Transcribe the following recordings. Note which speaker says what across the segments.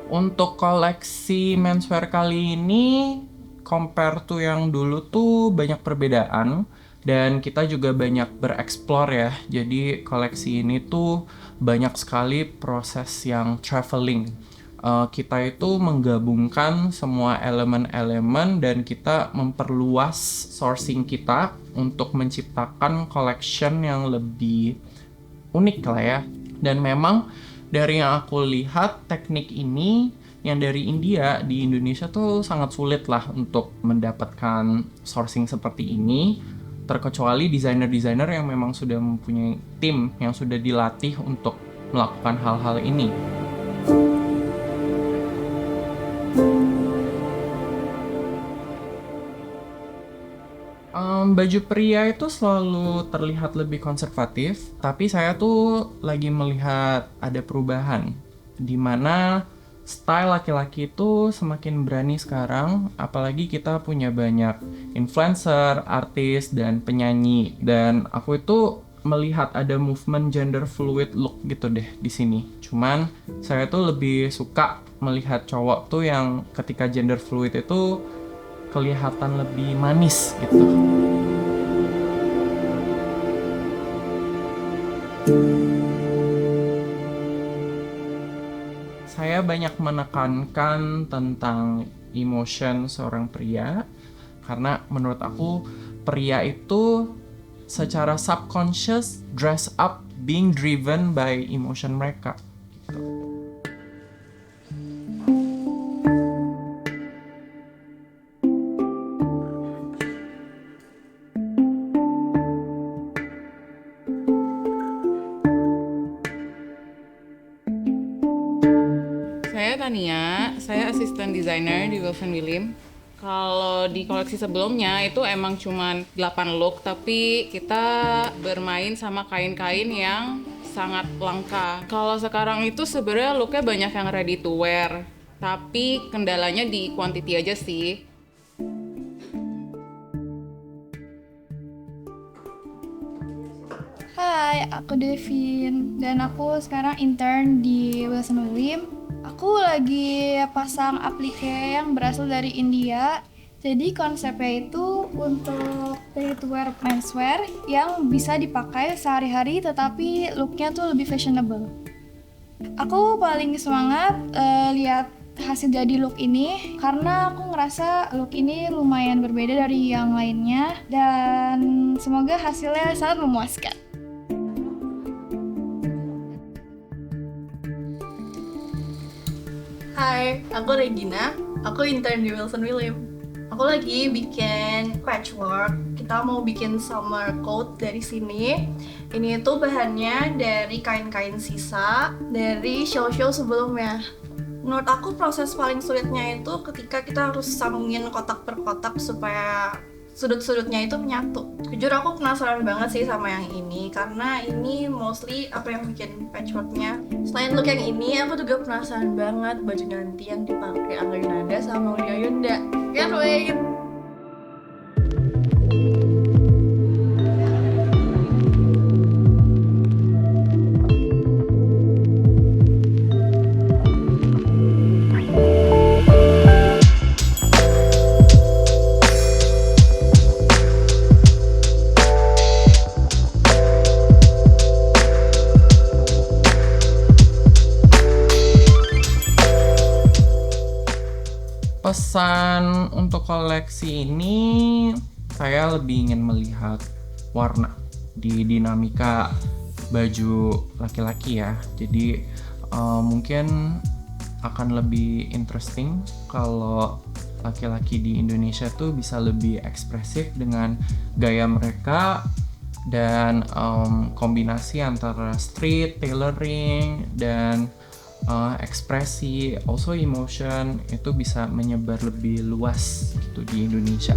Speaker 1: Untuk koleksi menswear kali ini, compare to yang dulu tuh banyak perbedaan. Dan kita juga banyak bereksplor ya. Jadi koleksi ini tuh banyak sekali proses yang traveling. Kita itu menggabungkan semua elemen-elemen dan kita memperluas sourcing kita untuk menciptakan collection yang lebih unik lah ya. Dan memang dari yang aku lihat, teknik ini yang dari India di Indonesia tuh sangat sulit lah untuk mendapatkan sourcing seperti ini, terkecuali desainer-desainer yang memang sudah mempunyai tim yang sudah dilatih untuk melakukan hal-hal ini. Baju pria itu selalu terlihat lebih konservatif, tapi saya tuh lagi melihat ada perubahan, di mana style laki-laki itu semakin berani sekarang, apalagi kita punya banyak influencer, artis, dan penyanyi. Dan aku itu melihat ada movement gender fluid look gitu deh di sini. Cuman saya tuh lebih suka melihat cowok tuh yang ketika gender fluid itu kelihatan lebih manis gitu. Saya banyak menekankan tentang emotion seorang pria karena menurut aku pria itu secara subconscious dress up being driven by emotion mereka.
Speaker 2: Saya Tania, saya asisten desainer di Wilson William. Kalau di koleksi sebelumnya itu emang cuman 8 look, tapi kita bermain sama kain-kain yang sangat langka. Kalau sekarang itu sebenarnya looknya banyak yang ready to wear, tapi kendalanya di quantity aja sih.
Speaker 3: Hai, aku Devin dan aku sekarang intern di Wilson William. Aku lagi pasang applique yang berasal dari India. Jadi konsepnya itu untuk ready to wear menswear yang bisa dipakai sehari-hari tetapi looknya tuh lebih fashionable. Aku paling semangat lihat hasil jadi look ini karena aku ngerasa look ini lumayan berbeda dari yang lainnya dan semoga hasilnya sangat memuaskan.
Speaker 4: Hai, aku Regina. Aku intern di Wilson William. Aku lagi bikin patchwork. Kita mau bikin summer coat dari sini. Ini tuh bahannya dari kain-kain sisa dari show-show sebelumnya. Menurut aku proses paling sulitnya itu ketika kita harus sambungin kotak per kotak supaya sudut-sudutnya itu menyatu. Jujur aku penasaran banget sih sama yang ini karena ini mostly aku yang bikin patchworknya. Selain look yang ini, aku juga penasaran banget baju nanti yang dipakai Angga Yunanda sama Lydia Yunda. Can't wait!
Speaker 1: Pesan untuk koleksi ini, saya lebih ingin melihat warna di dinamika baju laki-laki ya. Jadi mungkin akan lebih interesting kalau laki-laki di Indonesia tuh bisa lebih ekspresif dengan gaya mereka dan kombinasi antara street, tailoring, dan ekspresi, also emotion itu bisa menyebar lebih luas gitu di Indonesia.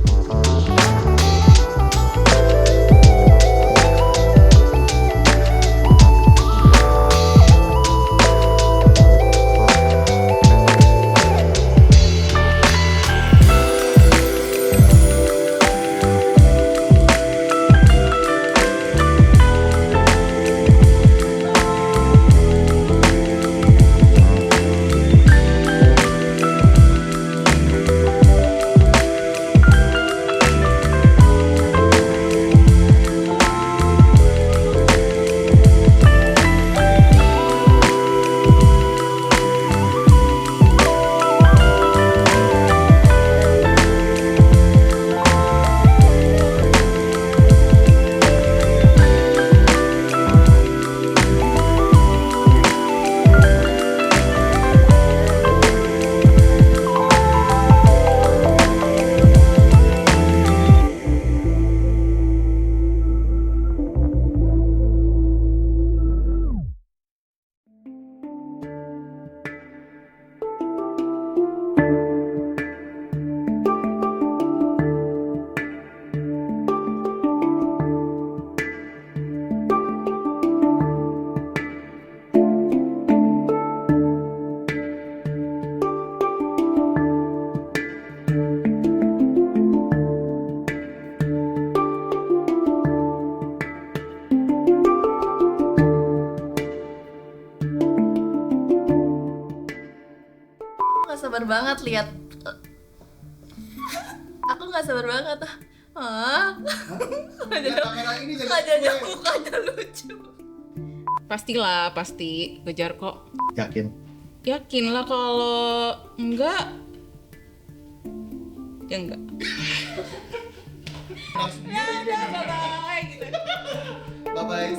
Speaker 4: nggak sabar banget lihat. Aku nggak sabar banget.
Speaker 5: Kamera ini jadi
Speaker 4: Wajahnya mukanya lucu.
Speaker 2: Pastilah, pasti kejar kok.
Speaker 5: yakin.
Speaker 2: Yakin lah, kalau enggak ya enggak.
Speaker 5: Bye bye.